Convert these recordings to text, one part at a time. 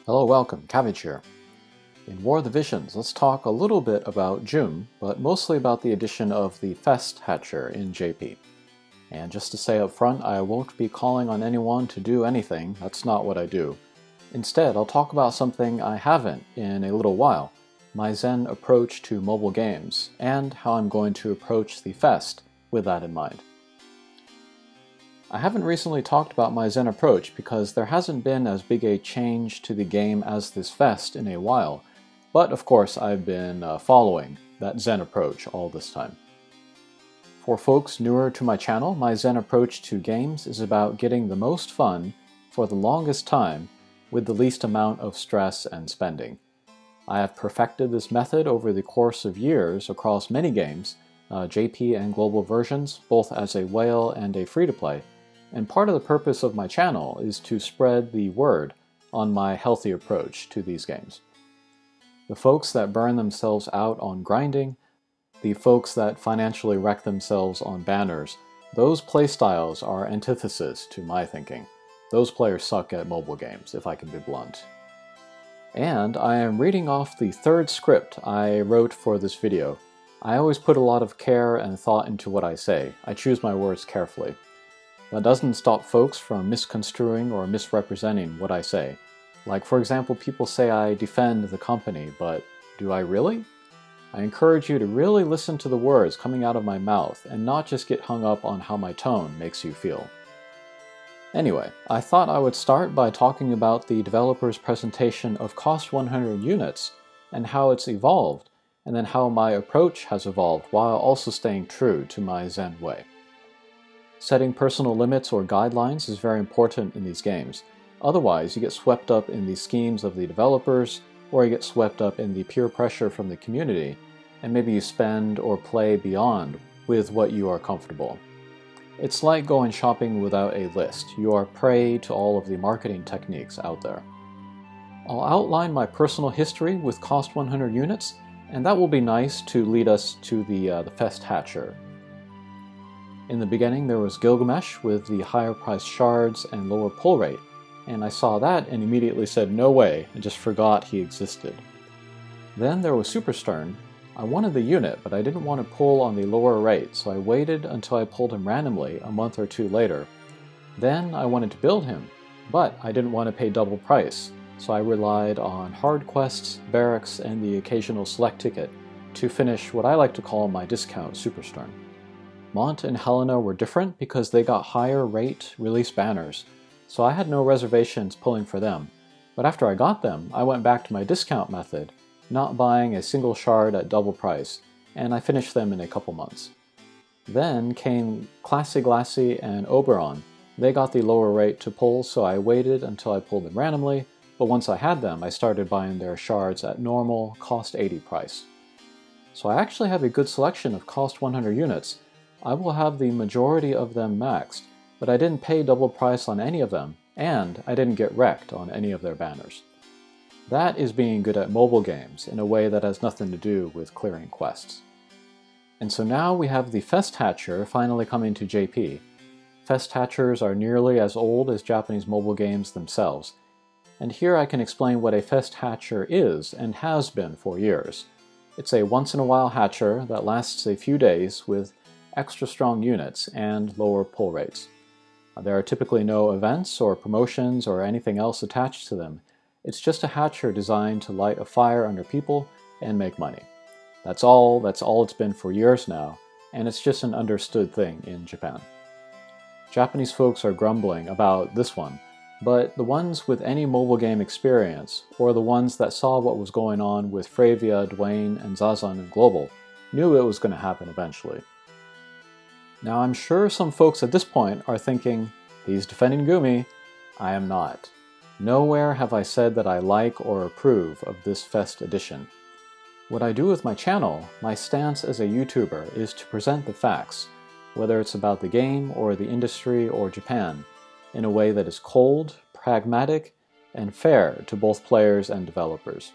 Hello, welcome, Cabbage here. In War of the Visions, let's talk a little bit about Jeume, but mostly about the addition of the Fest Hatcher in JP. And just to say up front, I won't be calling on anyone to do anything, that's not what I do. Instead, I'll talk about something I haven't in a little while, my Zen approach to mobile games, and how I'm going to approach the Fest with that in mind. I haven't recently talked about my Zen approach because there hasn't been as big a change to the game as this Fest in a while, but of course I've been following that Zen approach all this time. For folks newer to my channel, my Zen approach to games is about getting the most fun for the longest time with the least amount of stress and spending. I have perfected this method over the course of years across many games, JP and global versions, both as a whale and a free-to-play. And part of the purpose of my channel is to spread the word on my healthy approach to these games. The folks that burn themselves out on grinding, the folks that financially wreck themselves on banners, those playstyles are antithesis to my thinking. Those players suck at mobile games, if I can be blunt. And I am reading off the third script I wrote for this video. I always put a lot of care and thought into what I say. I choose my words carefully. That doesn't stop folks from misconstruing or misrepresenting what I say. Like, for example, people say I defend the company, but do I really? I encourage you to really listen to the words coming out of my mouth and not just get hung up on how my tone makes you feel. Anyway, I thought I would start by talking about the developer's presentation of Cost 100 units and how it's evolved, and then how my approach has evolved while also staying true to my Zen way. Setting personal limits or guidelines is very important in these games. Otherwise, you get swept up in the schemes of the developers, or you get swept up in the peer pressure from the community, and maybe you spend or play beyond with what you are comfortable. It's like going shopping without a list. You are prey to all of the marketing techniques out there. I'll outline my personal history with Cost 100 units, and that will be nice to lead us to the Fest Hatcher. In the beginning there was Gilgamesh with the higher priced shards and lower pull rate, and I saw that and immediately said no way and just forgot he existed. Then there was Superstern. I wanted the unit, but I didn't want to pull on the lower rate, so I waited until I pulled him randomly a month or two later. Then I wanted to build him, but I didn't want to pay double price, so I relied on hard quests, barracks, and the occasional select ticket to finish what I like to call my discount Superstern. Mont and Helena were different because they got higher rate release banners, so I had no reservations pulling for them. But after I got them, I went back to my discount method, not buying a single shard at double price, and I finished them in a couple months. Then came Classy Glassy and Oberon. They got the lower rate to pull, so I waited until I pulled them randomly, but once I had them, I started buying their shards at normal, cost 80 price. So I actually have a good selection of cost 100 units. I will have the majority of them maxed, but I didn't pay double price on any of them, and I didn't get wrecked on any of their banners. That is being good at mobile games in a way that has nothing to do with clearing quests. And so now we have the Fest Hatcher finally coming to JP. Fest Hatchers are nearly as old as Japanese mobile games themselves, and here I can explain what a Fest Hatcher is and has been for years. It's a once-in-a-while hatcher that lasts a few days with extra strong units and lower pull rates. There are typically no events or promotions or anything else attached to them. It's just a hatcher designed to light a fire under people and make money. That's all it's been for years now, and it's just an understood thing in Japan. Japanese folks are grumbling about this one, but the ones with any mobile game experience, or the ones that saw what was going on with Fravia, Dwayne, and Zazan in Global, knew it was going to happen eventually. Now I'm sure some folks at this point are thinking, he's defending Gumi. I am not. Nowhere have I said that I like or approve of this Fest edition. What I do with my channel, my stance as a YouTuber, is to present the facts, whether it's about the game or the industry or Japan, in a way that is cold, pragmatic, and fair to both players and developers.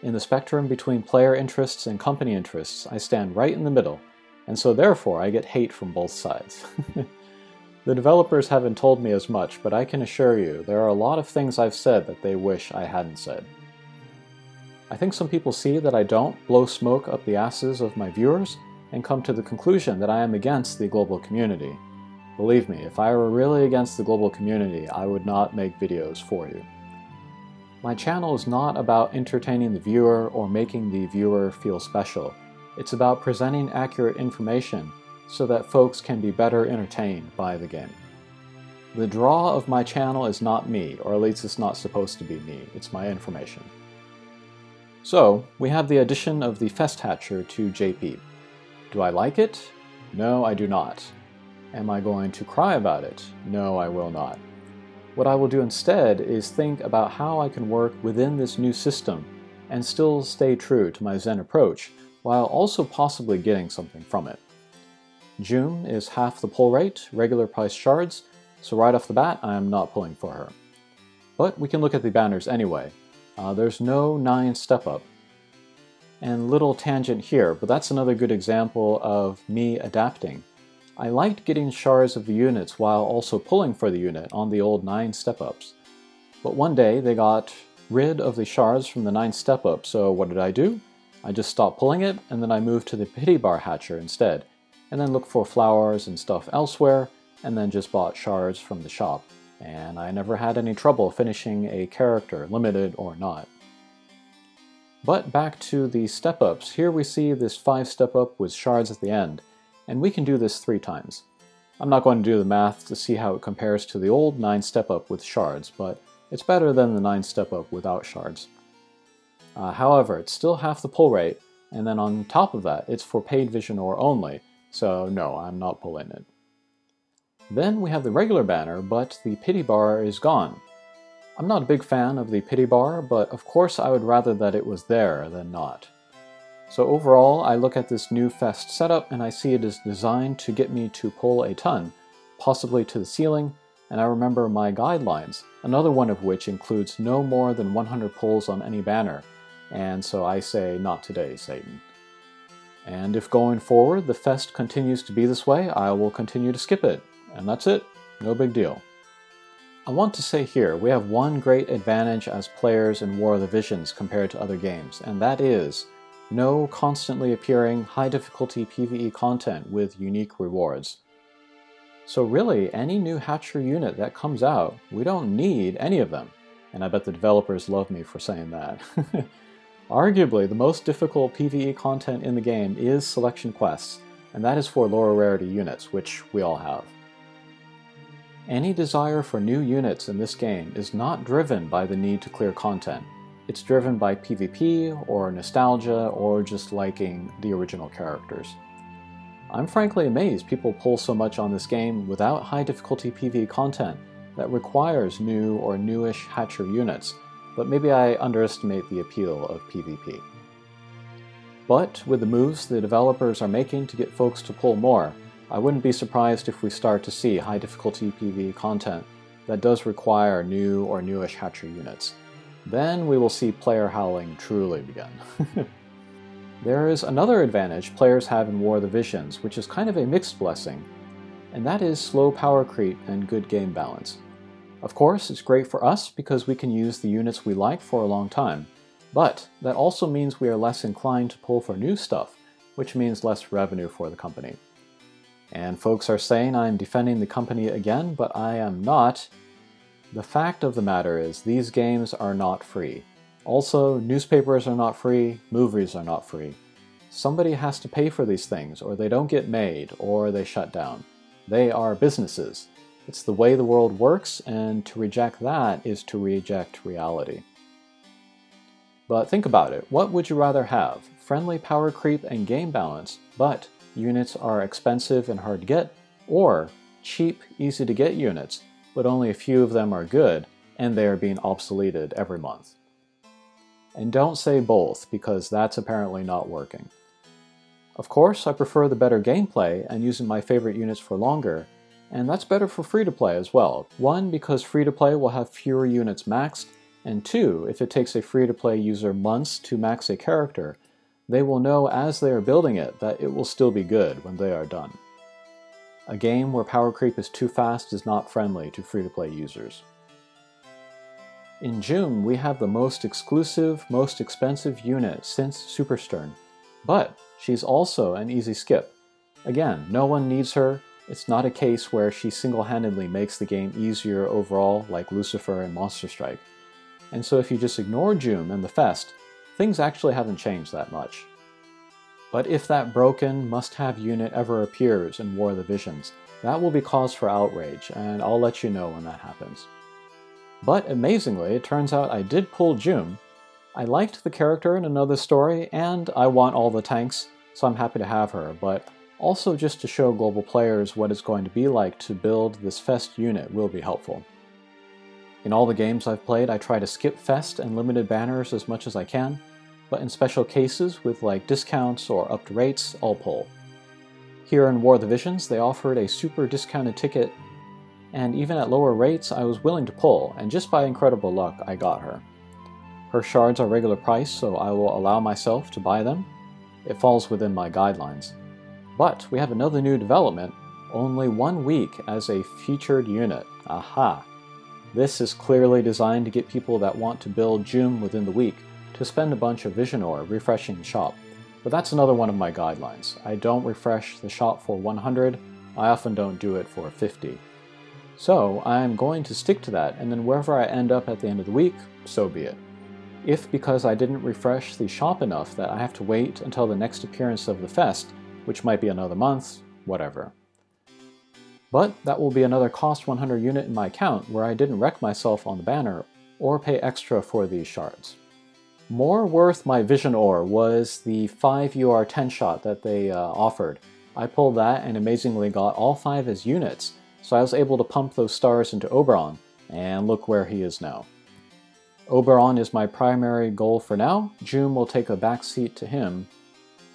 In the spectrum between player interests and company interests, I stand right in the middle, and so therefore I get hate from both sides. The developers haven't told me as much, but I can assure you there are a lot of things I've said that they wish I hadn't said. I think some people see that I don't blow smoke up the asses of my viewers and come to the conclusion that I am against the global community. Believe me, if I were really against the global community, I would not make videos for you. My channel is not about entertaining the viewer or making the viewer feel special. It's about presenting accurate information so that folks can be better entertained by the game. The draw of my channel is not me, or at least it's not supposed to be me, it's my information. So, we have the addition of the Fest Hatcher to JP. Do I like it? No, I do not. Am I going to cry about it? No, I will not. What I will do instead is think about how I can work within this new system and still stay true to my Zen approach, while also possibly getting something from it. Jeume is half the pull rate, regular price shards, so right off the bat I am not pulling for her. But we can look at the banners anyway. There's no 9 step up. And little tangent here, but that's another good example of me adapting. I liked getting shards of the units while also pulling for the unit on the old 9 step ups. But one day they got rid of the shards from the 9 step up, so what did I do? I just stopped pulling it, and then I moved to the pity bar hatcher instead, and then looked for flowers and stuff elsewhere, and then just bought shards from the shop. And I never had any trouble finishing a character, limited or not. But back to the step-ups, here we see this 5 step-up with shards at the end, and we can do this 3 times. I'm not going to do the math to see how it compares to the old 9 step-up with shards, but it's better than the 9 step-up without shards. However, it's still half the pull rate, and then on top of that, it's for paid vision or only, so no, I'm not pulling it. Then we have the regular banner, but the pity bar is gone. I'm not a big fan of the pity bar, but of course I would rather that it was there than not. So overall, I look at this new Fest setup and I see it is designed to get me to pull a ton, possibly to the ceiling, and I remember my guidelines, another one of which includes no more than 100 pulls on any banner, and so I say, not today, Satan. And if going forward the Fest continues to be this way, I will continue to skip it. And that's it. No big deal. I want to say here, we have one great advantage as players in War of the Visions compared to other games, and that is no constantly appearing high difficulty PvE content with unique rewards. So really, any new Hatcher unit that comes out, we don't need any of them. And I bet the developers love me for saying that. Arguably, the most difficult PvE content in the game is selection quests, and that is for lower rarity units, which we all have. Any desire for new units in this game is not driven by the need to clear content. It's driven by PvP, or nostalgia, or just liking the original characters. I'm frankly amazed people pull so much on this game without high difficulty PvE content that requires new or newish Hatcher units, but maybe I underestimate the appeal of PvP. But with the moves the developers are making to get folks to pull more, I wouldn't be surprised if we start to see high difficulty PvE content that does require new or newish Hatcher units. Then we will see player howling truly begin. There is another advantage players have in War of the Visions, which is kind of a mixed blessing, and that is slow power creep and good game balance. Of course, it's great for us because we can use the units we like for a long time, but that also means we are less inclined to pull for new stuff, which means less revenue for the company. And folks are saying I'm defending the company again, but I am not. The fact of the matter is, these games are not free. Also, newspapers are not free, movies are not free. Somebody has to pay for these things, or they don't get made, or they shut down. They are businesses. It's the way the world works, and to reject that is to reject reality. But think about it, what would you rather have? Friendly power creep and game balance, but units are expensive and hard to get, or cheap, easy to get units, but only a few of them are good, and they are being obsoleted every month. And don't say both, because that's apparently not working. Of course, I prefer the better gameplay and using my favorite units for longer, and that's better for free-to-play as well. 1, because free-to-play will have fewer units maxed, and 2, if it takes a free-to-play user months to max a character, they will know as they are building it that it will still be good when they are done. A game where power creep is too fast is not friendly to free-to-play users. In Jeume, we have the most exclusive, most expensive unit since Super Stern, but she's also an easy skip. Again, no one needs her. It's not a case where she single-handedly makes the game easier overall like Lucifer and Monster Strike. And so if you just ignore Jeume and the Fest, things actually haven't changed that much. But if that broken, must-have unit ever appears in War of the Visions, that will be cause for outrage, and I'll let you know when that happens. But amazingly, it turns out I did pull Jeume. I liked the character in another story, and I want all the tanks, so I'm happy to have her, but also just to show global players what it's going to be like to build this Fest unit will be helpful. In all the games I've played, I try to skip Fest and limited banners as much as I can, but in special cases with like discounts or upped rates, I'll pull. Here in War of the Visions, they offered a super discounted ticket, and even at lower rates I was willing to pull, and just by incredible luck I got her. Her shards are regular price, so I will allow myself to buy them. It falls within my guidelines. But we have another new development, only 1 week as a featured unit. Aha! This is clearly designed to get people that want to build Jeume within the week to spend a bunch of Vision Ore refreshing the shop. But that's another one of my guidelines. I don't refresh the shop for 100, I often don't do it for 50. So I'm going to stick to that, and then wherever I end up at the end of the week, so be it. If because I didn't refresh the shop enough that I have to wait until the next appearance of the Fest, which might be another month, whatever. But that will be another cost 100 unit in my account where I didn't wreck myself on the banner or pay extra for these shards. More worth my Vision Ore was the 5 UR 10 shot that they offered. I pulled that and amazingly got all 5 as units, so I was able to pump those stars into Oberon, and look where he is now. Oberon is my primary goal for now. Jeume will take a backseat to him,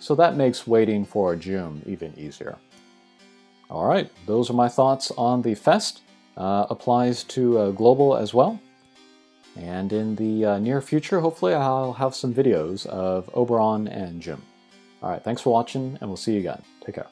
so that makes waiting for Jeume even easier. Alright, those are my thoughts on the Fest. Applies to global as well. And in the near future, hopefully I'll have some videos of Oberon and Jeume. Alright, thanks for watching, and we'll see you again. Take care.